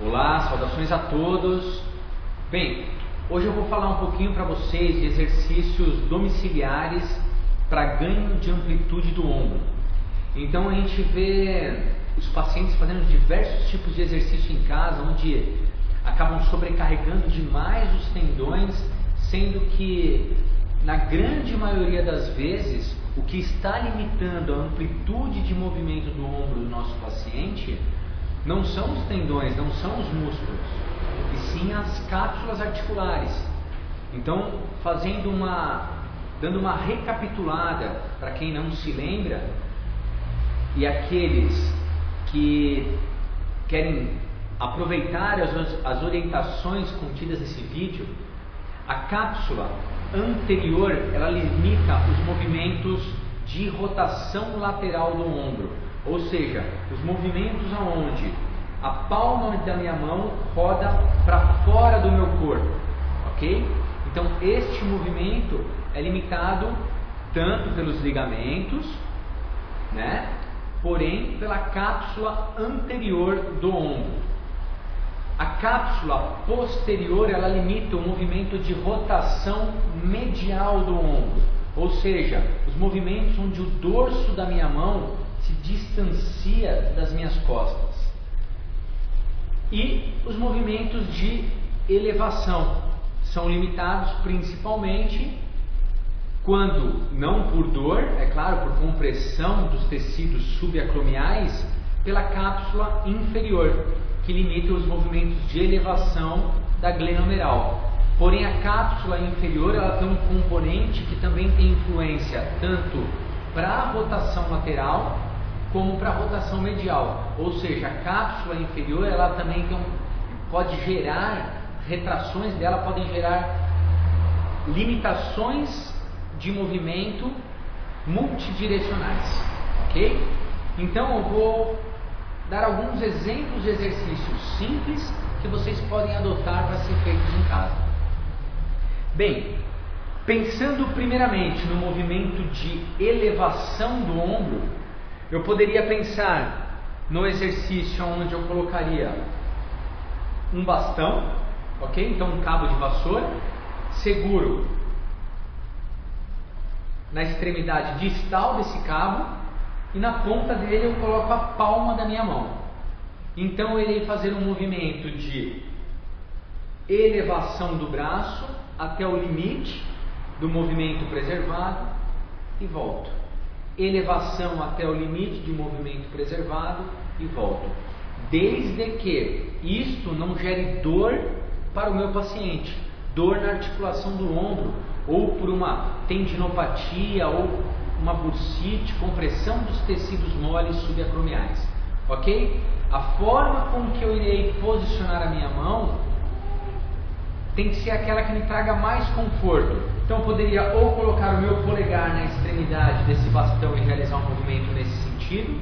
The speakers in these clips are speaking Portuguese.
Olá, saudações a todos. Bem, hoje eu vou falar um pouquinho para vocês de exercícios domiciliares para ganho de amplitude do ombro. Então a gente vê os pacientes fazendo diversos tipos de exercício em casa, onde acabam sobrecarregando demais os tendões, sendo que na grande maioria das vezes o que está limitando a amplitude de movimento do ombro do nosso paciente não são os tendões, não são os músculos, e sim as cápsulas articulares. Então, dando uma recapitulada para quem não se lembra, e aqueles que querem aproveitar as orientações contidas nesse vídeo, a cápsula anterior, ela limita os movimentos de rotação lateral do ombro. Ou seja, os movimentos aonde a palma da minha mão roda para fora do meu corpo, ok? Então este movimento é limitado tanto pelos ligamentos, né? Porém pela cápsula anterior do ombro. A cápsula posterior, ela limita o movimento de rotação medial do ombro, ou seja, os movimentos onde o dorso da minha mão se distancia das minhas costas. E os movimentos de elevação são limitados principalmente quando, não por dor, é claro, por compressão dos tecidos subacromiais, pela cápsula inferior, que limita os movimentos de elevação da glenomeral. Porém, a cápsula inferior, ela tem um componente que também tem influência tanto para a rotação lateral como para a rotação medial, ou seja, a cápsula inferior, ela também pode gerar, retrações dela podem gerar limitações de movimento multidirecionais, ok? Então eu vou dar alguns exemplos de exercícios simples que vocês podem adotar para ser feitos em casa. Bem, pensando primeiramente no movimento de elevação do ombro, eu poderia pensar no exercício onde eu colocaria um bastão, ok? Então um cabo de vassoura, seguro na extremidade distal desse cabo e na ponta dele eu coloco a palma da minha mão. Então eu irei fazer um movimento de elevação do braço até o limite do movimento preservado e volto. Elevação até o limite de movimento preservado e volto. Desde que isto não gere dor para o meu paciente, dor na articulação do ombro, ou por uma tendinopatia, ou uma bursite, compressão dos tecidos moles subacromiais, ok? A forma com que eu irei posicionar a minha mão tem que ser aquela que me traga mais conforto. Então eu poderia ou colocar o meu polegar na extremidade desse bastão e realizar um movimento nesse sentido,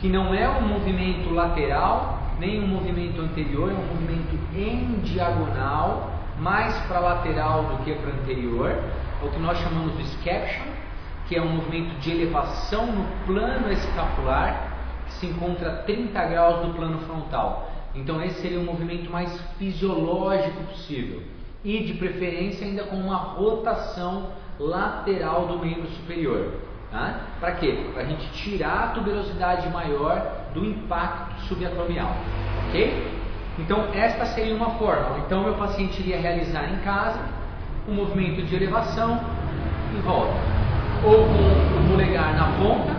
que não é um movimento lateral, nem um movimento anterior, é um movimento em diagonal, mais para lateral do que para anterior, o que nós chamamos de scaption, que é um movimento de elevação no plano escapular, que se encontra a 30 graus do plano frontal. Então esse seria o movimento mais fisiológico possível. E de preferência ainda com uma rotação lateral do membro superior. Tá? Para quê? Para a gente tirar a tuberosidade maior do impacto subacromial. Ok? Então esta seria uma forma. Então meu paciente iria realizar em casa um movimento de elevação e volta. Ou com o polegar na ponta,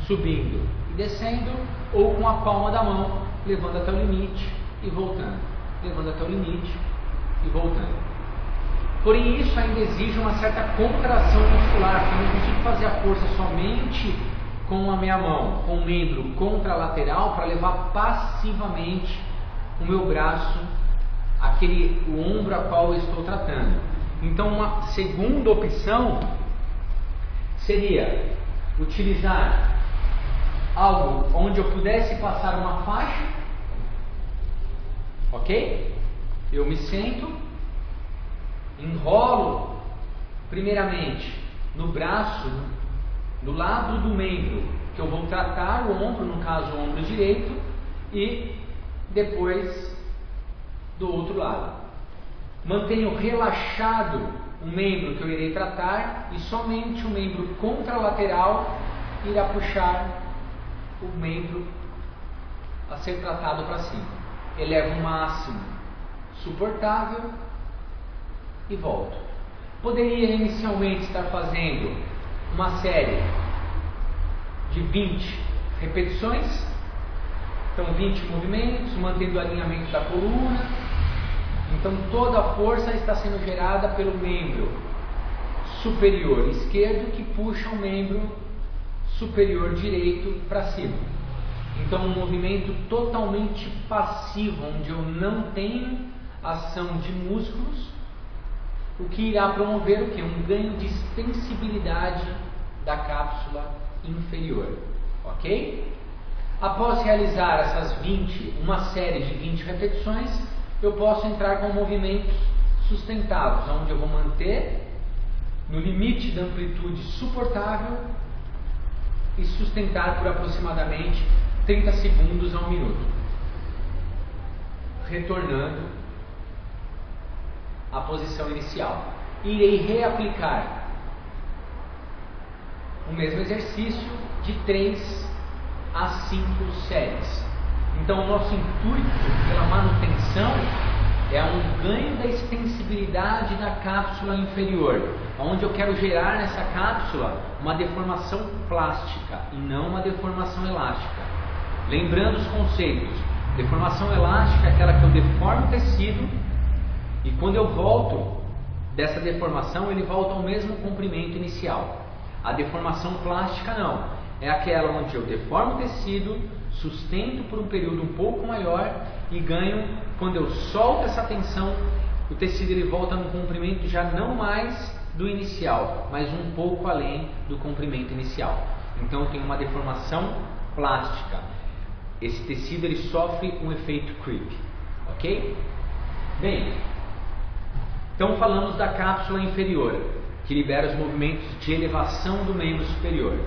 subindo e descendo, ou com a palma da mão, levando até o limite e voltando. Levando até o limite e voltando. Porém, isso ainda exige uma certa contração muscular, porque eu não consigo fazer a força somente com a minha mão, com o membro contralateral, para levar passivamente o meu braço, o ombro a qual eu estou tratando. Então, uma segunda opção seria utilizar algo onde eu pudesse passar uma faixa, ok? Eu me sento, enrolo primeiramente no braço, do lado do membro que eu vou tratar, o ombro, no caso o ombro direito, e depois do outro lado. Mantenho relaxado o membro que eu irei tratar e somente o membro contralateral irá puxar o membro a ser tratado para cima. Elevo o máximo suportável e volto. Poderia inicialmente estar fazendo uma série de 20 repetições, então 20 movimentos, mantendo o alinhamento da coluna. Então toda a força está sendo gerada pelo membro superior esquerdo que puxa o membro superior direito para cima. Então um movimento totalmente passivo, onde eu não tenho ação de músculos, o que irá promover o quê? Um ganho de extensibilidade da cápsula inferior, ok? Após realizar uma série de 20 repetições, eu posso entrar com movimentos sustentados, onde eu vou manter no limite da amplitude suportável e sustentar por aproximadamente 30 segundos a 1 minuto, retornando à posição inicial. Irei reaplicar o mesmo exercício de 3 a 5 séries. Então o nosso intuito pela manutenção é um ganho da extensibilidade da cápsula inferior, onde eu quero gerar nessa cápsula uma deformação plástica e não uma deformação elástica. Lembrando os conceitos, deformação elástica é aquela que eu deformo o tecido e quando eu volto dessa deformação ele volta ao mesmo comprimento inicial. A deformação plástica não, é aquela onde eu deformo o tecido, sustento por um período um pouco maior e ganho, quando eu solto essa tensão, o tecido ele volta no comprimento já não mais do inicial, mas um pouco além do comprimento inicial. Então eu tenho uma deformação plástica. Esse tecido ele sofre um efeito creep, ok? Bem, então falamos da cápsula inferior, que libera os movimentos de elevação do membro superior.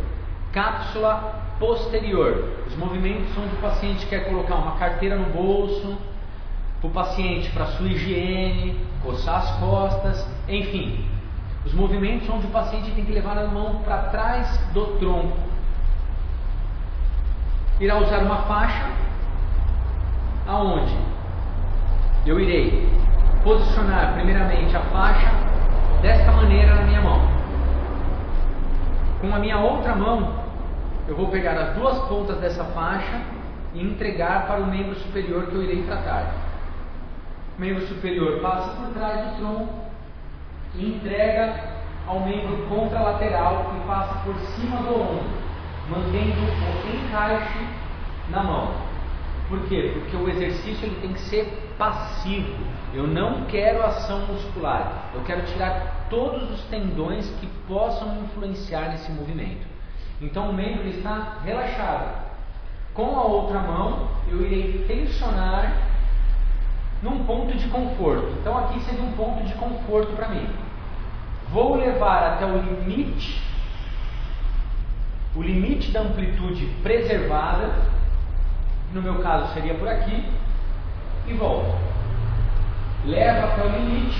Cápsula posterior, os movimentos onde o paciente quer colocar uma carteira no bolso, para o paciente, para sua higiene, coçar as costas, enfim, os movimentos onde o paciente tem que levar a mão para trás do tronco. Irá usar uma faixa, aonde eu irei posicionar primeiramente a faixa desta maneira na minha mão. Com a minha outra mão, eu vou pegar as duas pontas dessa faixa e entregar para o membro superior que eu irei tratar. O membro superior passa por trás do tronco e entrega ao membro contralateral que passa por cima do ombro, mantendo o encaixe na mão. Por quê? Porque o exercício ele tem que ser passivo. Eu não quero ação muscular. Eu quero tirar todos os tendões que possam influenciar nesse movimento. Então o membro está relaxado. Com a outra mão eu irei tensionar num ponto de conforto. Então aqui seria um ponto de conforto para mim. Vou levar até o limite da amplitude preservada, no meu caso seria por aqui, e volto. Levo até o limite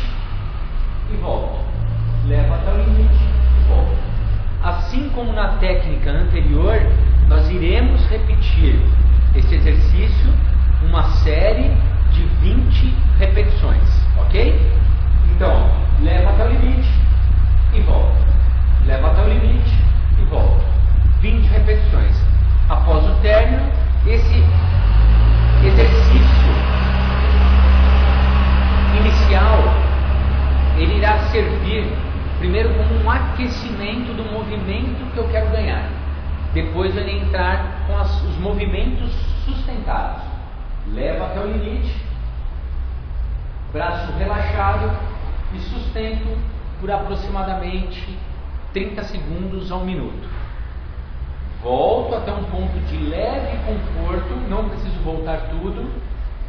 e volto. Levo até o limite e volto. Assim como na técnica anterior, nós iremos repetir esse exercício uma série de 20 repetições, ok? Então, levo até o limite e volto. Levo até o limite e volto. 20 repetições. Após o término, esse exercício inicial, ele irá servir primeiro como um aquecimento do movimento que eu quero ganhar. Depois eu irei entrar com os movimentos sustentados. Levo até o limite, braço relaxado e sustento por aproximadamente 30 segundos a 1 minuto. Volto até um ponto de leve conforto, não preciso voltar tudo,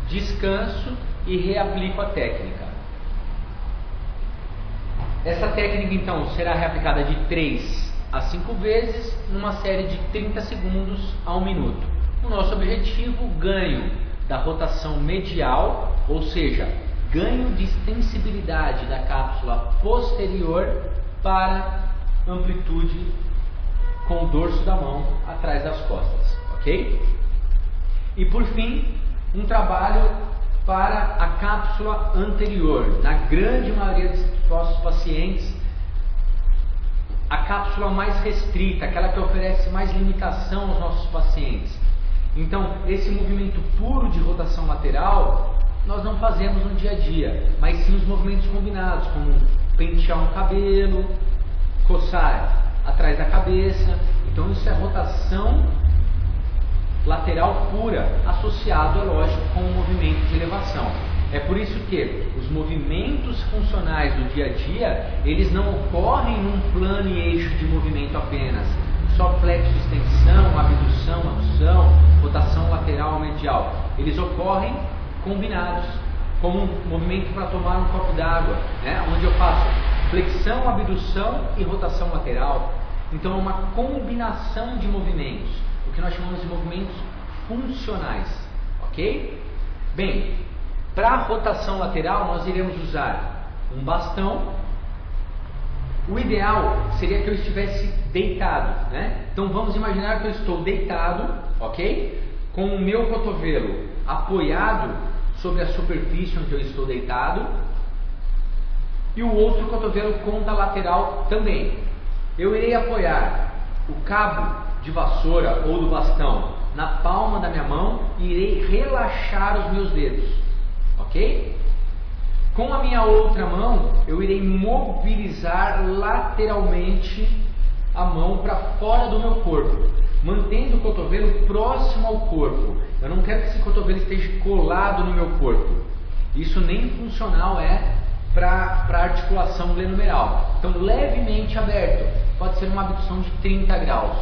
descanso e reaplico a técnica. Essa técnica então será reaplicada de 3 a 5 vezes numa série de 30 segundos a 1 minuto. O nosso objetivo, ganho da rotação medial, ou seja, ganho de extensibilidade da cápsula posterior para amplitude com o dorso da mão atrás das costas, ok? E por fim, um trabalho para a cápsula anterior. Na grande maioria dos nossos pacientes, a cápsula mais restrita, aquela que oferece mais limitação aos nossos pacientes. Então, esse movimento puro de rotação lateral, nós não fazemos no dia a dia, mas sim os movimentos combinados, como pentear um cabelo, coçar atrás da cabeça. Então, isso é rotação lateral pura, associado, é lógico, com o movimento de elevação. É por isso que os movimentos funcionais do dia a dia, eles não ocorrem num plano e eixo de movimento apenas. Só flexo, extensão, abdução, adução, rotação lateral, medial. Eles ocorrem combinados, como um movimento para tomar um copo d'água, né? Onde eu faço flexão, abdução e rotação lateral. Então é uma combinação de movimentos, o que nós chamamos de movimentos funcionais, ok? Bem, para a rotação lateral nós iremos usar um bastão. O ideal seria que eu estivesse deitado, né? Então vamos imaginar que eu estou deitado, ok? Com o meu cotovelo apoiado sobre a superfície onde eu estou deitado e o outro cotovelo contra a lateral também. Eu irei apoiar o cabo de vassoura ou do bastão na palma da minha mão e irei relaxar os meus dedos, ok? Com a minha outra mão, eu irei mobilizar lateralmente a mão para fora do meu corpo, mantendo o cotovelo próximo ao corpo. Eu não quero que esse cotovelo esteja colado no meu corpo. Isso nem funcional é para a articulação glenomeral. Então, levemente aberto. Pode ser uma abdução de 30 graus.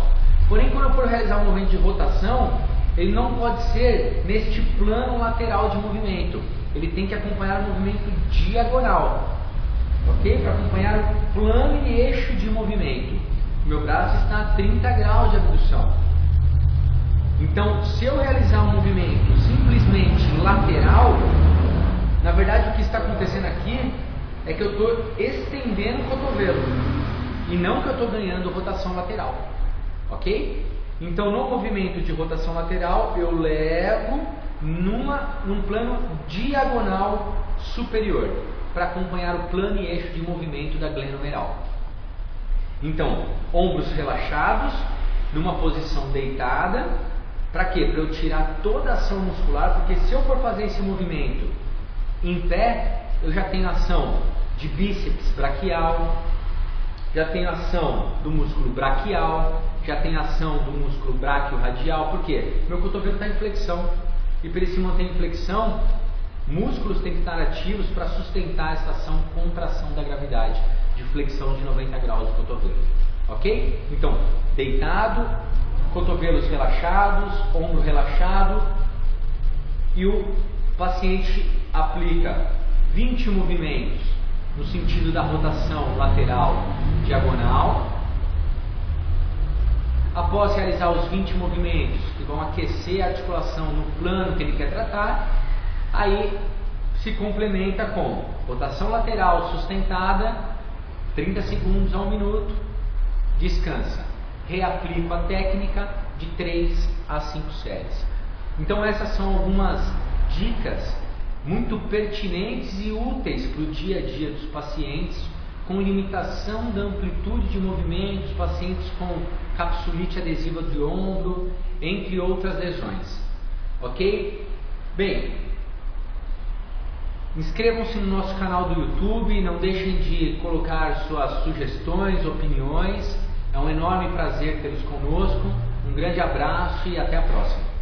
Porém, quando eu for realizar um movimento de rotação, ele não pode ser neste plano lateral de movimento. Ele tem que acompanhar o movimento diagonal, ok? Para acompanhar o plano e eixo de movimento. Meu braço está a 30 graus de abdução. Então, se eu realizar um movimento simplesmente lateral, na verdade o que está acontecendo aqui é que eu estou estendendo o cotovelo e não que eu estou ganhando rotação lateral, ok? Então, no movimento de rotação lateral, eu levo num plano diagonal superior para acompanhar o plano e eixo de movimento da glenomeral. Então, ombros relaxados, numa posição deitada. Para quê? Para eu tirar toda a ação muscular, porque se eu for fazer esse movimento em pé, eu já tenho ação de bíceps braquial, já tenho ação do músculo braquial, já tenho ação do músculo braquio-radial. Por quê? Meu cotovelo está em flexão. E para ele se manter em flexão, músculos têm que estar ativos para sustentar essa ação contração da gravidade, de flexão de 90 graus do cotovelo. Ok? Então, deitado, cotovelos relaxados, ombro relaxado, e o paciente aplica 20 movimentos no sentido da rotação lateral diagonal. Após realizar os 20 movimentos que vão aquecer a articulação no plano que ele quer tratar, aí se complementa com rotação lateral sustentada, 30 segundos a 1 minuto, descansa. Reaplico a técnica de 3 a 5 séries. Então essas são algumas dicas muito pertinentes e úteis para o dia a dia dos pacientes com limitação da amplitude de movimentos, pacientes com capsulite adesiva de ombro, entre outras lesões. Ok? Bem, inscrevam-se no nosso canal do YouTube, não deixem de colocar suas sugestões, opiniões. É um enorme prazer tê-los conosco. Um grande abraço e até a próxima.